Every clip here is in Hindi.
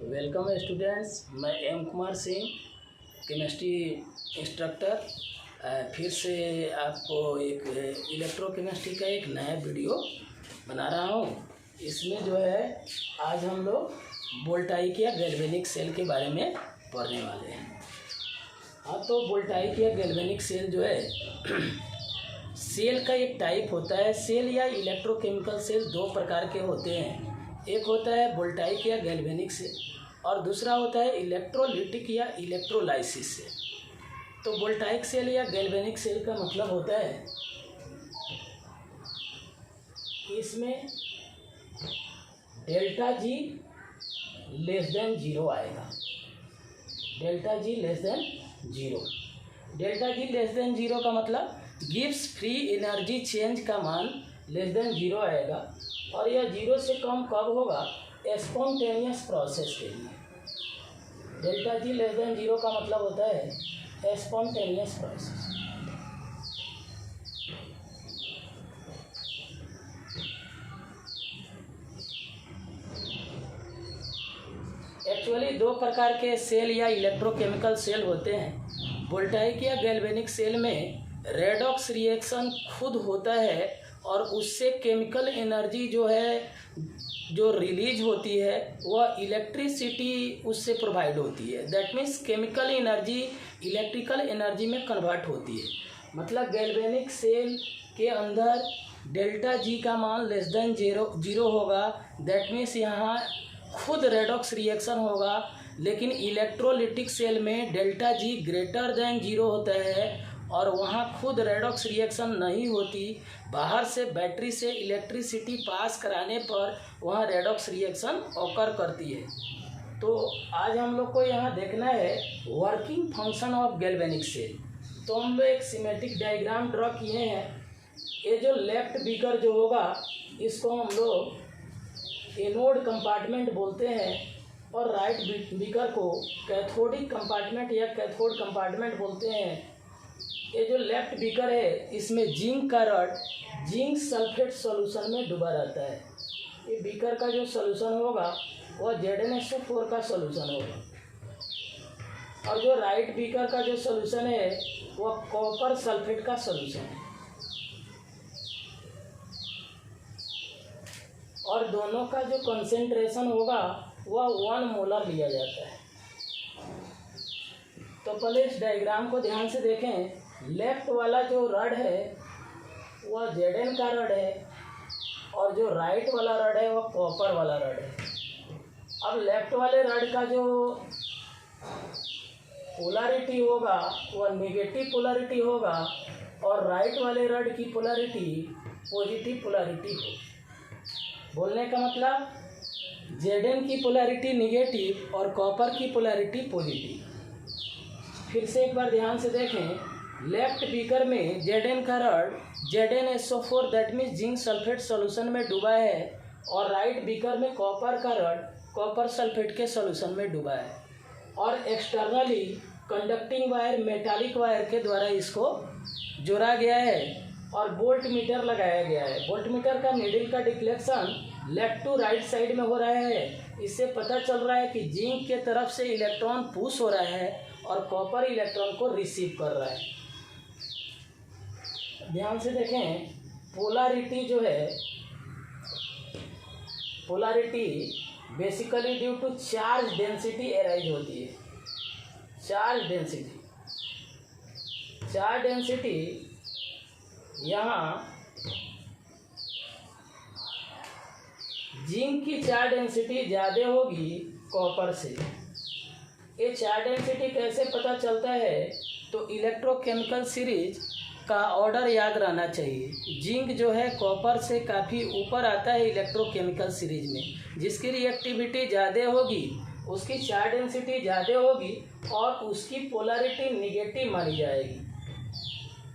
वेलकम स्टूडेंट्स, मैं M Kumar Singh, chemistry instructor. फिर से आपको एक इलेक्ट्रोकेमिस्ट्री का एक नया वीडियो बना रहा हूँ। इसमें जो है आज हम लोग वोल्टाइक या गैल्वेनिक सेल के बारे में पढ़ने वाले हैं। हाँ, तो वोल्टाइक या गैल्वेनिक सेल जो है सेल का एक टाइप होता है। सेल या इलेक्ट्रोकेमिकल सेल दो प्रकार के होते हैं। एक होता है वोल्टाइक या गैल्वेनिक सेल और दूसरा होता है इलेक्ट्रोलिटिक या इलेक्ट्रोलाइसिस सेल। तो वोल्टाइक सेल या गैल्वेनिक सेल का मतलब होता है कि इसमें delta G less than zero आएगा। Delta G less than zero. Delta G less than zero का मतलब गिव्स फ्री एनर्जी चेंज का मान लेस देन जीरो आएगा। और यह जीरो से कम कब होगा? स्पॉन्टेनियस प्रोसेस के लिए। Delta G less than zero का मतलब होता है स्पॉन्टेनियस प्रोसेस। एक्चुअली दो प्रकार के सेल या इलेक्ट्रोकेमिकल सेल होते हैं। वोल्टाइक या गैल्वेनिक सेल में रेडॉक्स रिएक्शन खुद होता है और उससे केमिकल एनर्जी जो है जो रिलीज होती है वह इलेक्ट्रिसिटी उससे प्रोवाइड होती है। That means chemical energy electrical energy में कन्वर्ट होती है। मतलब गैल्वेनिक सेल के अंदर डेल्टा जी का मान लेस देन जीरो होगा। दैट मीन्स यहाँ खुद रेडॉक्स रिएक्शन होगा। लेकिन इलेक्ट्रोलिटिक सेल में delta G greater than zero होता है और वहाँ खुद रेडॉक्स रिएक्शन नहीं होती। बाहर से बैटरी से इलेक्ट्रिसिटी पास कराने पर वहाँ रेडॉक्स रिएक्शन ऑकर करती है। तो आज हम लोग को यहाँ देखना है working function of galvanic cell. तो हम लोग एक सिमेट्रिक डायग्राम ड्रॉ किए हैं। ये जो लेफ्ट बीकर जो होगा इसको हम लोग एनोड कंपार्टमेंट बोलते हैं और राइट बीकर को कैथोडिक कंपार्टमेंट या कैथोड कंपार्टमेंट बोलते हैं। ये जो लेफ्ट बीकर है इसमें जिंक का रॉड जिंक सल्फेट सॉल्यूशन में डूबा रहता है। ये बीकर का जो सॉल्यूशन होगा वह ZnSO4 का सॉल्यूशन होगा और जो राइट बीकर का जो सॉल्यूशन है वह कॉपर सल्फेट का सॉल्यूशन है। और दोनों का जो कंसेंट्रेशन होगा वह 1 मोलर लिया जाता है। तो पहले इस डायग्राम को ध्यान से देखें। लेफ्ट वाला जो रड है वह Zn का रड है और जो राइट वाला रड है वह कॉपर वाला रड है। अब लेफ्ट वाले रड का जो पोलैरिटी होगा वह नेगेटिव पोलैरिटी होगा और राइट वाले रड की पोलैरिटी पॉजिटिव पोलैरिटी होगी। बोलने का मतलब Zn की पोलैरिटी निगेटिव और कॉपर की पोलैरिटी पॉजिटिव। फिर से एक बार ध्यान से देखें। लेफ्ट बीकर में Zn का rod ZnSO4 that means zinc sulphate solution में डूबा है और राइट बीकर में कॉपर का रड कॉपर सल्फेट के सॉल्यूशन में डूबा है। और externally conducting wire metallic wire के द्वारा इसको जोड़ा गया है और वोल्ट मीटर लगाया गया है। वोल्ट मीटर का नीडल का deflection left to right side में हो रहा है। इससे पता चल रहा है कि जिंक के तरफ से इलेक्ट्रॉन पुश हो रहा है और कॉपर इलेक्ट्रॉन को रिसीव कर रहा है। ध्यान से देखें। पोलैरिटी जो है polarity basically due to charge density arise होती है। चार्ज डेंसिटी यहाँ जिंक की चार्ज डेंसिटी ज़्यादा होगी कॉपर से। ये चार्ज डेंसिटी कैसे पता चलता है? तो इलेक्ट्रोकेमिकल सीरीज का ऑर्डर याद रहना चाहिए। जिंक जो है कॉपर से काफ़ी ऊपर आता है इलेक्ट्रोकेमिकल सीरीज में। जिसकी रिएक्टिविटी ज़्यादा होगी उसकी चार्ज डेंसिटी ज़्यादा होगी और उसकी पोलैरिटी निगेटिव मानी जाएगी।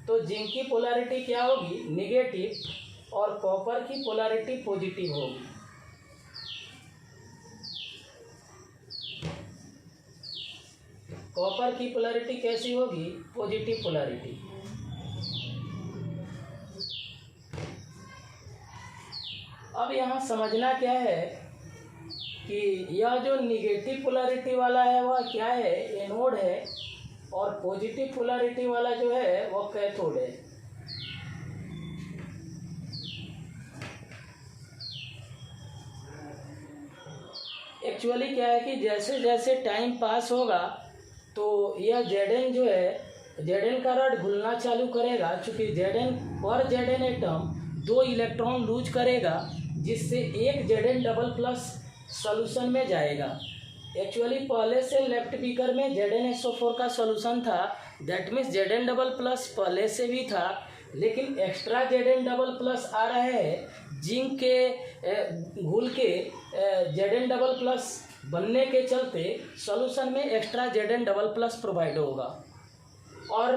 तो जिंक की पोलैरिटी क्या होगी? निगेटिव और कॉपर की पोलैरिटी पॉजिटिव होगी। कॉपर की पोलैरिटी कैसी होगी? Positive polarity. अब यहाँ समझना क्या है कि यह जो निगेटिव पोलैरिटी वाला है वह क्या है, एनोड है, और पॉजिटिव पोलैरिटी वाला जो है वह कैथोड है। एक्चुअली क्या है कि जैसे जैसे टाइम पास होगा तो यह Zn जो है, Zn का रॉड घुलना चालू करेगा, चूँकि Zn पर Zn एटम 2 इलेक्ट्रॉन लूज करेगा, जिससे एक Zn डबल प्लस सॉल्यूशन में जाएगा। एक्चुअली पहले से लेफ्ट बीकर में ZnSO4 का सॉल्यूशन था, that means Zn double plus पहले से भी था, लेकिन एक्स्ट्रा Zn डबल प्लस आ रहा है। जिंक के घुल के Zn डबल प्लस बनने के चलते सॉल्यूशन में extra Zn double plus provide होगा। और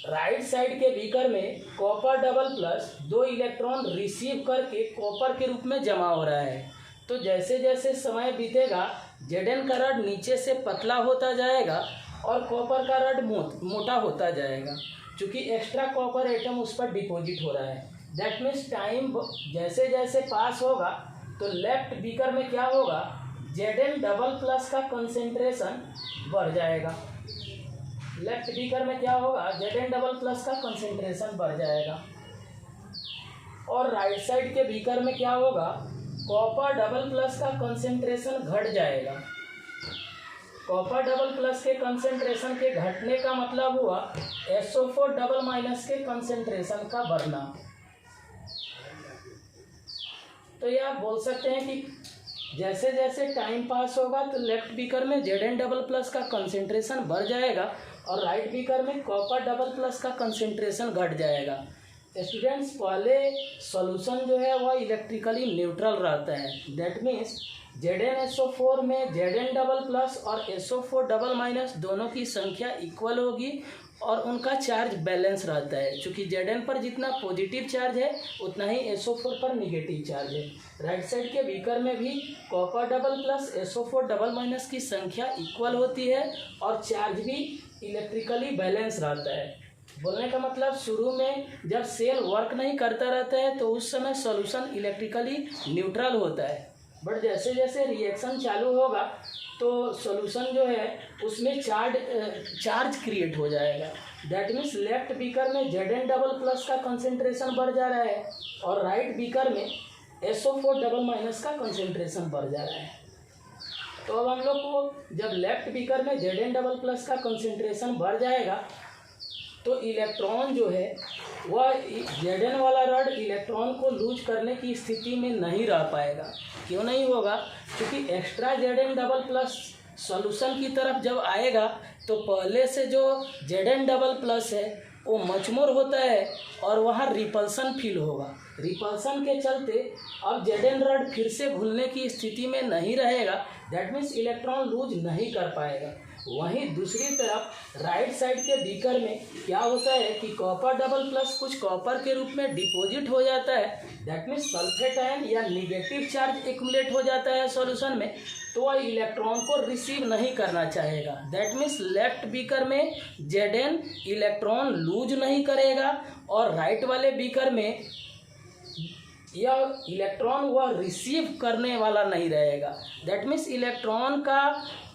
राइट साइड के बीकर में copper double plus 2 electron receive करके कॉपर के रूप में जमा हो रहा है। तो जैसे जैसे समय बीतेगा Zn का रॉड नीचे से पतला होता जाएगा और कॉपर का रॉड मोटा होता जाएगा, क्योंकि एक्स्ट्रा कॉपर एटम उस पर डिपॉजिट हो रहा है। दैट मीन्स टाइम जैसे जैसे पास होगा तो लेफ्ट बीकर में क्या होगा, Zn डबल प्लस का कंसेंट्रेशन बढ़ जाएगा। लेफ्ट बीकर में क्या होगा, Zn डबल प्लस का कंसेंट्रेशन बढ़ जाएगा। और राइट साइड के बीकर में क्या होगा, कॉपर डबल प्लस का कंसेंट्रेशन घट जाएगा। कॉपर डबल प्लस के कंसेंट्रेशन के घटने का मतलब हुआ SO4 डबल माइनस के कंसेंट्रेशन का बढ़ना। तो ये आप बोल सकते हैं कि जैसे जैसे टाइम पास होगा तो लेफ्ट बीकर में Zn डबल प्लस का कंसेंट्रेशन बढ़ जाएगा और राइट बीकर में कॉपर डबल प्लस का कंसेंट्रेशन घट जाएगा। स्टूडेंट्स, पहले सॉल्यूशन जो है वह इलेक्ट्रिकली न्यूट्रल रहता है। दैट मीन्स ZnSO4 में Zn डबल प्लस और SO4 डबल माइनस दोनों की संख्या इक्वल होगी और उनका चार्ज बैलेंस रहता है। चूँकि Zn पर जितना पॉजिटिव चार्ज है उतना ही SO4 पर निगेटिव चार्ज है। राइट साइड के बीकर में भी copper double plus SO4 double minus की संख्या इक्वल होती है और चार्ज भी इलेक्ट्रिकली बैलेंस रहता है। बोलने का मतलब शुरू में जब सेल वर्क नहीं करता रहता है तो उस समय सॉल्यूशन इलेक्ट्रिकली न्यूट्रल होता है, बट जैसे जैसे रिएक्शन चालू होगा तो सॉल्यूशन जो है उसमें चार्ज क्रिएट हो जाएगा। दैट मीन्स लेफ्ट बीकर में Zn डबल प्लस का कंसेंट्रेशन बढ़ जा रहा है और राइट बीकर में SO4 डबल माइनस का कंसेंट्रेशन बढ़ जा रहा है। तो अब हम लोग को जब लेफ्ट बीकर में Zn डबल प्लस का कंसेंट्रेशन बढ़ जाएगा तो इलेक्ट्रॉन जो है वह Zn वाला रॉड इलेक्ट्रॉन को लूज करने की स्थिति में नहीं रह पाएगा। क्यों नहीं होगा, क्योंकि extra Zn double plus solution की तरफ जब आएगा तो पहले से जो Zn डबल प्लस है वो मचमोर होता है और वहाँ रिपल्सन फील होगा। रिपल्सन के चलते अब Zn रॉड फिर से घुलने की स्थिति में नहीं रहेगा। दैट मीन्स इलेक्ट्रॉन लूज नहीं कर पाएगा। वहीं दूसरी तरफ राइट साइड के बीकर में क्या होता है कि कॉपर डबल प्लस कुछ कॉपर के रूप में डिपॉजिट हो जाता है। दैट मीन्स सल्फेट आयन या निगेटिव चार्ज एक्युमुलेट हो जाता है सॉल्यूशन में, तो वह इलेक्ट्रॉन को रिसीव नहीं करना चाहेगा। दैट मीन्स लेफ्ट बीकर में Zn इलेक्ट्रॉन लूज नहीं करेगा और राइट वाले बीकर में यह इलेक्ट्रॉन वह रिसीव करने वाला नहीं रहेगा। दैट मीन्स इलेक्ट्रॉन का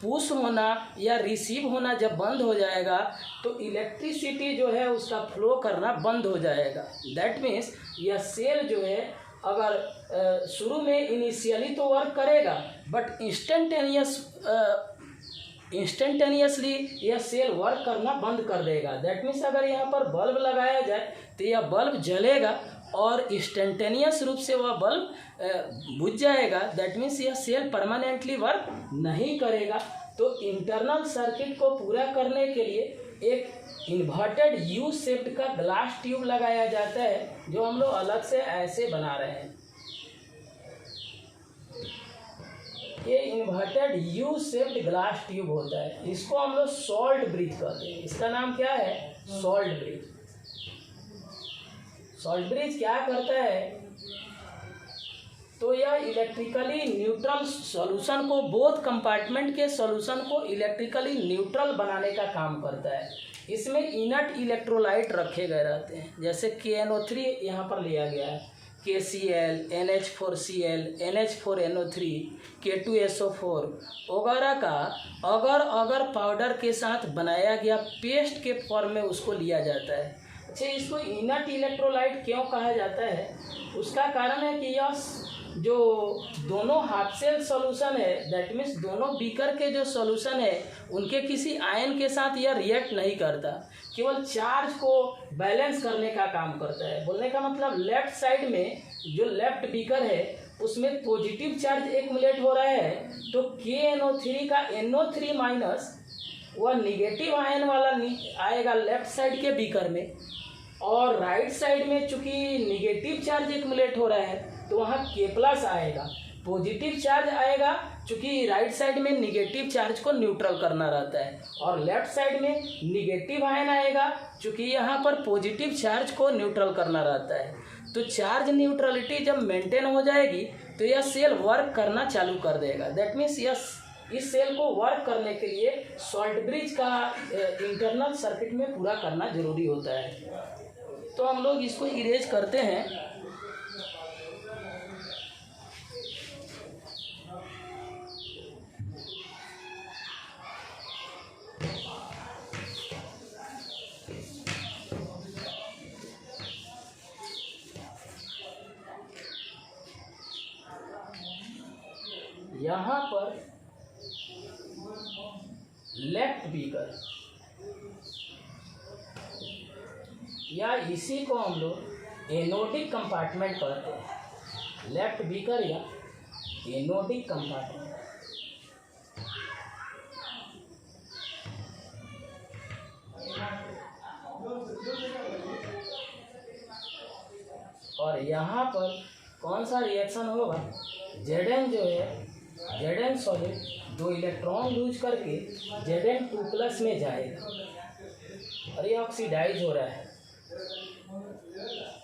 पुश होना या रिसीव होना जब बंद हो जाएगा तो इलेक्ट्रिसिटी जो है उसका फ्लो करना बंद हो जाएगा। दैट मीन्स यह सेल जो है अगर शुरू में इनिशियली तो वर्क करेगा बट इंस्टेंटेनियसली यह सेल वर्क करना बंद कर देगा। दैट मीन्स अगर यहाँ पर बल्ब लगाया जाए तो यह बल्ब जलेगा और इंस्टेंटेनियस रूप से वह बल्ब बुझ जाएगा। दैट मीन्स यह सेल परमानेंटली वर्क नहीं करेगा। तो इंटरनल सर्किट को पूरा करने के लिए एक इन्वर्टेड यू शेप्ड का ग्लास ट्यूब लगाया जाता है, जो हम लोग अलग से ऐसे बना रहे हैं। ये inverted U shaped glass tube होता है, इसको हम लोग सॉल्ट ब्रिज कहते हैं। इसका नाम क्या है, सॉल्ट ब्रिज। सॉल्ट ब्रिज क्या करता है, तो यह इलेक्ट्रिकली न्यूट्रल सॉल्यूशन को, बोथ कंपार्टमेंट के सॉल्यूशन को इलेक्ट्रिकली न्यूट्रल बनाने का काम करता है। इसमें इनर्ट इलेक्ट्रोलाइट रखे गए रहते हैं, जैसे KNO3 यहाँ पर लिया गया है। KCl, NH4Cl, NH4NO3, K2SO4 वगैरह का अगर पाउडर के साथ बनाया गया पेस्ट के फॉर्म में उसको लिया जाता है। अच्छा, इसको इनर्ट इलेक्ट्रोलाइट क्यों कहा जाता है? उसका कारण है कि यह जो दोनों हाफ सेल सॉल्यूशन है, दैट मीन्स दोनों बीकर के जो सॉल्यूशन है उनके किसी आयन के साथ यह रिएक्ट नहीं करता, केवल चार्ज को बैलेंस करने का काम करता है। बोलने का मतलब लेफ्ट साइड में जो लेफ्ट बीकर है उसमें पॉजिटिव चार्ज एक्युमुलेट हो रहा है, तो KNO3 का NO3 माइनस वह निगेटिव आयन वाला आएगा लेफ्ट साइड के बीकर में, और राइट साइड में चूंकि निगेटिव चार्ज एक्युमुलेट हो रहा है तो वहाँ K+ आएगा, पॉजिटिव चार्ज आएगा चूंकि राइट साइड में निगेटिव चार्ज को न्यूट्रल करना रहता है, और लेफ्ट साइड में निगेटिव आयन आएगा चूंकि यहाँ पर पॉजिटिव चार्ज को न्यूट्रल करना रहता है। तो चार्ज न्यूट्रलिटी जब मेंटेन हो जाएगी तो यह सेल वर्क करना चालू कर देगा। दैट मीन्स इस सेल को वर्क करने के लिए सॉल्ट ब्रिज का इंटरनल सर्किट में पूरा करना जरूरी होता है। तो हम लोग इसको इरेज करते हैं। यहाँ पर लेफ्ट बीकर या इसी को हम लोग एनोडिक कंपार्टमेंट कहते हैं। लेफ्ट बीकर या एनोडिक कंपार्टमेंट। और यहाँ पर कौन सा रिएक्शन होगा? Zn जो है, Zn सॉलिड 2 इलेक्ट्रॉन लूज करके Zn2+ में जाएगा और ये ऑक्सीडाइज हो रहा है।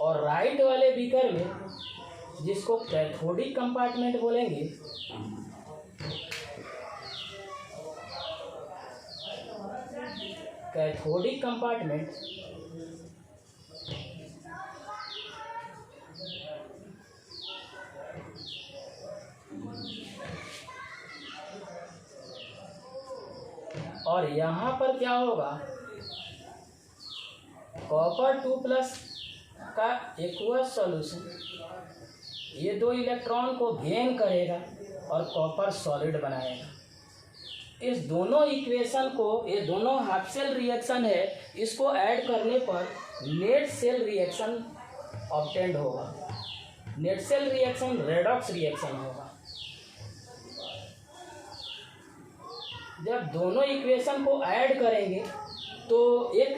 और राइट वाले बीकर में, जिसको कैथोडिक कंपार्टमेंट बोलेंगे, कैथोडिक कंपार्टमेंट और यहाँ पर क्या होगा? कॉपर 2+ का एक्वस सॉल्यूशन ये 2 इलेक्ट्रॉन को गेन करेगा और कॉपर सॉलिड बनाएगा। इस दोनों इक्वेशन को, ये दोनों हाफ सेल रिएक्शन है, इसको ऐड करने पर नेट सेल रिएक्शन ऑब्टेंड होगा। Net cell reaction redox reaction होगा। जब दोनों इक्वेशन को ऐड करेंगे तो एक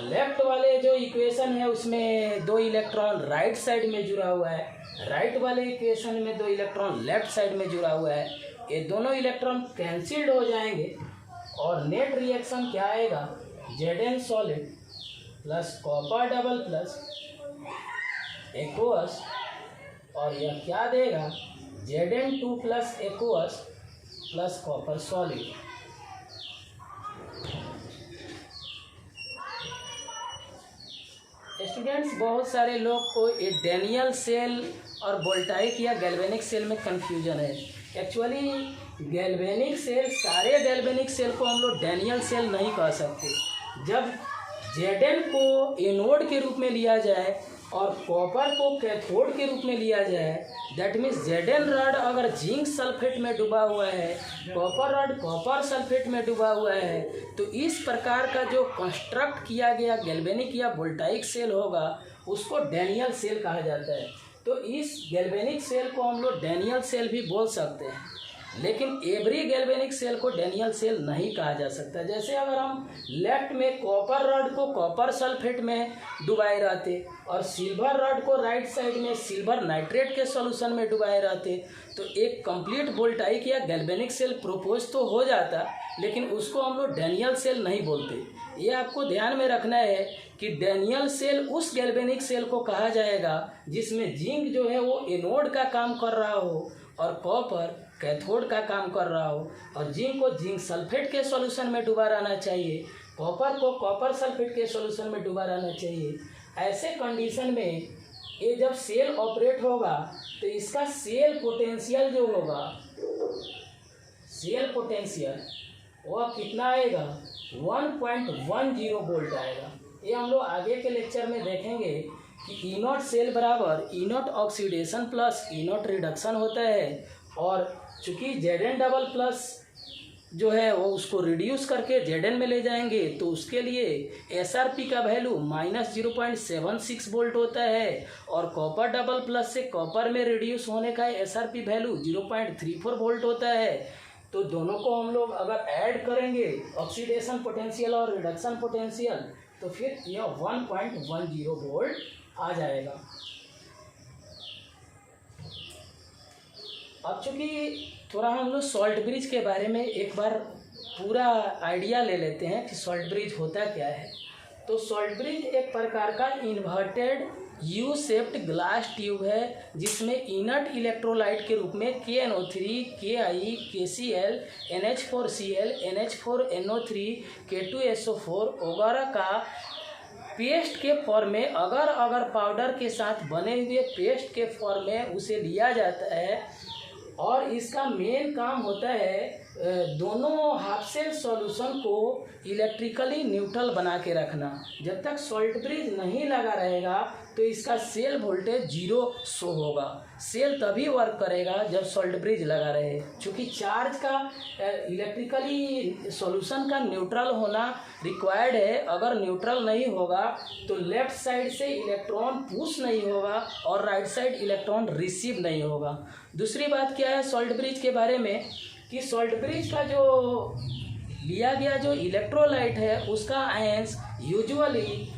लेफ्ट वाले जो इक्वेशन है उसमें 2 इलेक्ट्रॉन राइट साइड में जुड़ा हुआ है, राइट वाले इक्वेशन में 2 इलेक्ट्रॉन लेफ्ट साइड में जुड़ा हुआ है। ये दोनों इलेक्ट्रॉन कैंसिल्ड हो जाएंगे और नेट रिएक्शन क्या आएगा? Zn solid plus copper double plus aqueous, और यह क्या देगा? Zn2+ aqueous plus copper solid. Students, बहुत सारे लोग को ये डैनियल सेल और वोल्टाइक या गैल्वेनिक सेल में कंफ्यूजन है। एक्चुअली गैल्वेनिक सेल, सारे गैल्वेनिक सेल को हम लोग डैनियल सेल नहीं कह सकते। जब Zn को एनोड के रूप में लिया जाए और कॉपर को कैथोड के रूप में लिया जाए, दैट मीन्स Zn रॉड अगर जिंक सल्फेट में डूबा हुआ है, कॉपर रॉड कॉपर सल्फेट में डूबा हुआ है, तो इस प्रकार का जो कंस्ट्रक्ट किया गया गैल्वेनिक या वोल्टाइक सेल होगा उसको डैनियल सेल कहा जाता है। तो इस गैल्वेनिक सेल को हम लोग डैनियल सेल भी बोल सकते हैं, लेकिन एवरी गैल्वेनिक सेल को डैनियल सेल नहीं कहा जा सकता। जैसे अगर हम लेफ्ट में कॉपर रॉड को कॉपर सल्फेट में डुबाए रहते और सिल्वर रॉड को राइट साइड में सिल्वर नाइट्रेट के सॉल्यूशन में डुबाए रहते, तो एक कंप्लीट वोल्टाइक या गैल्वेनिक सेल प्रोपोज तो हो जाता, लेकिन उसको हम लोग डैनियल सेल नहीं बोलते। ये आपको ध्यान में रखना है कि डैनियल सेल उस गैल्वेनिक सेल को कहा जाएगा जिसमें जिंक जो है वो एनोड का काम कर रहा हो और कॉपर कैथोड का काम कर रहा हो, और जिंक को जिंक सल्फेट के सॉल्यूशन में डूबा रहना चाहिए, कॉपर को कॉपर सल्फेट के सॉल्यूशन में डूबा रहना चाहिए। ऐसे कंडीशन में ये जब सेल ऑपरेट होगा तो इसका सेल पोटेंशियल जो होगा, सेल पोटेंशियल वह कितना आएगा, 1.10 वोल्ट आएगा। ये हम लोग आगे के लेक्चर में देखेंगे कि ई नॉट सेल बराबर E naught oxidation plus E naught reduction होता है, और चूँकि Zn डबल प्लस जो है वो उसको रिड्यूस करके Zn में ले जाएंगे तो उसके लिए SRP का वैल्यू -0.76 वोल्ट होता है, और कॉपर डबल प्लस से कॉपर में रिड्यूस होने का SRP वैल्यू 0.34 वोल्ट होता है। तो दोनों को हम लोग अगर ऐड करेंगे ऑक्सीडेशन पोटेंशियल और रिडक्शन पोटेंशियल तो फिर यह 1.10 वोल्ट आ जाएगा। अब चूँकि थोड़ा हम लोग सॉल्ट ब्रिज के बारे में एक बार पूरा आइडिया ले लेते हैं कि सॉल्ट ब्रिज होता क्या है। तो सॉल्ट ब्रिज एक प्रकार का inverted U shaped glass tube है जिसमें इनर्ट इलेक्ट्रोलाइट के रूप में KNO3, Ki, KCl, NH4Cl, NH4NO3, K2SO4 वगैरह का पेस्ट के फॉर्म में अगर पाउडर के साथ बने हुए पेस्ट के फॉर्म में उसे लिया जाता है, और इसका मेन काम होता है दोनों हाफ सेल सॉल्यूशन को इलेक्ट्रिकली न्यूट्रल बना के रखना। जब तक सॉल्ट ब्रिज नहीं लगा रहेगा तो इसका सेल वोल्टेज 0 शो होगा। सेल तभी वर्क करेगा जब सॉल्ट ब्रिज लगा रहे, क्योंकि चार्ज का इलेक्ट्रिकली सॉल्यूशन का न्यूट्रल होना रिक्वायर्ड है। अगर न्यूट्रल नहीं होगा तो लेफ्ट साइड से इलेक्ट्रॉन पुश नहीं होगा और राइट साइड इलेक्ट्रॉन रिसीव नहीं होगा। दूसरी बात क्या है सॉल्ट ब्रिज के बारे में कि सॉल्ट ब्रिज का जो लिया गया जो इलेक्ट्रोलाइट है उसका ions usually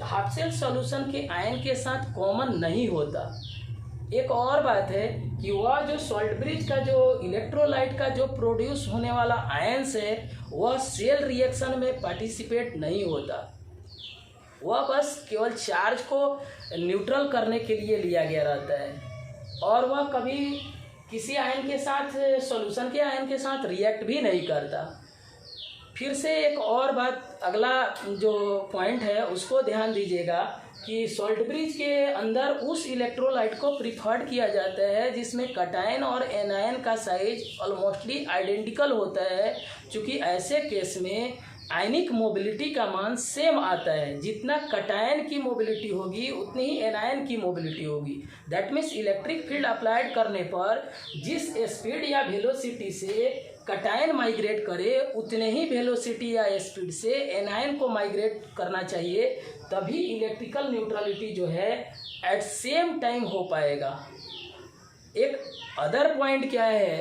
half cell solution के आयन के साथ कॉमन नहीं होता। एक और बात है कि वह जो सॉल्ट ब्रिज का जो इलेक्ट्रोलाइट का जो प्रोड्यूस होने वाला आयंस है वह सेल रिएक्शन में पार्टिसिपेट नहीं होता। वह बस केवल चार्ज को न्यूट्रल करने के लिए लिया गया रहता है, और वह कभी किसी आयन के साथ सॉल्यूशन के आयन के साथ रिएक्ट भी नहीं करता। फिर से एक और बात, अगला जो पॉइंट है उसको ध्यान दीजिएगा कि सॉल्ट ब्रिज के अंदर उस इलेक्ट्रोलाइट को प्रिफर्ड किया जाता है जिसमें कटायन और एनायन का साइज ऑलमोस्टली आइडेंटिकल होता है, क्योंकि ऐसे केस में आयनिक मोबिलिटी का मान सेम आता है। जितना कटायन की मोबिलिटी होगी उतनी ही एनायन की मोबिलिटी होगी। That means electric field applied करने पर जिस स्पीड या वेलोसिटी से कटायन माइग्रेट करे उतने ही वेलोसिटी या स्पीड से एनायन को माइग्रेट करना चाहिए, तभी इलेक्ट्रिकल न्यूट्रलिटी जो है एट सेम टाइम हो पाएगा। एक अदर पॉइंट क्या है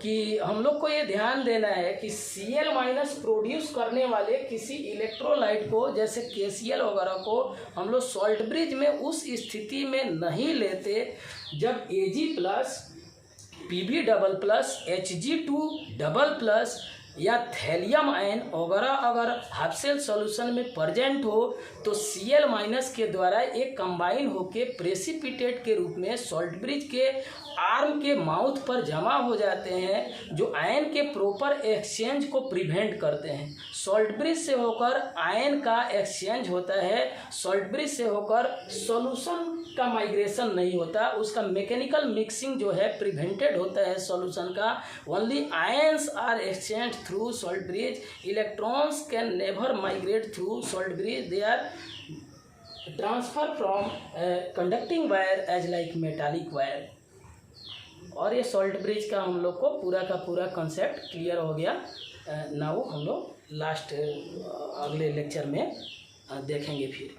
कि हम लोग को ये ध्यान देना है कि Cl- प्रोड्यूस करने वाले किसी इलेक्ट्रोलाइट को जैसे KCl वगैरह को हम लोग सॉल्ट ब्रिज में उस स्थिति में नहीं लेते जब Ag plus Pb double plus Hg2 double plus या थैलियम आयन वगैरह अगर हाफ सेल सॉल्यूशन में प्रेजेंट हो तो Cl- के द्वारा एक कंबाइन होके प्रेसिपिटेट के रूप में सॉल्ट ब्रिज के आर्म के माउथ पर जमा हो जाते हैं, जो आयन के प्रॉपर एक्सचेंज को प्रिवेंट करते हैं। सॉल्ट ब्रिज से होकर आयन का एक्सचेंज होता है, सॉल्ट ब्रिज से होकर सॉल्यूशन का माइग्रेशन नहीं होता, उसका मैकेनिकल मिक्सिंग जो है प्रिवेंटेड होता है सॉल्यूशन का। Only ions are exchange through salt bridge, electrons can never migrate through salt bridge, they are transfer from conducting wire as like metallic wire. और ये सॉल्ट ब्रिज का हम लोग को पूरा का पूरा कॉन्सेप्ट क्लियर हो गया। नाउ हम लोग लास्ट अगले लेक्चर में देखेंगे फिर।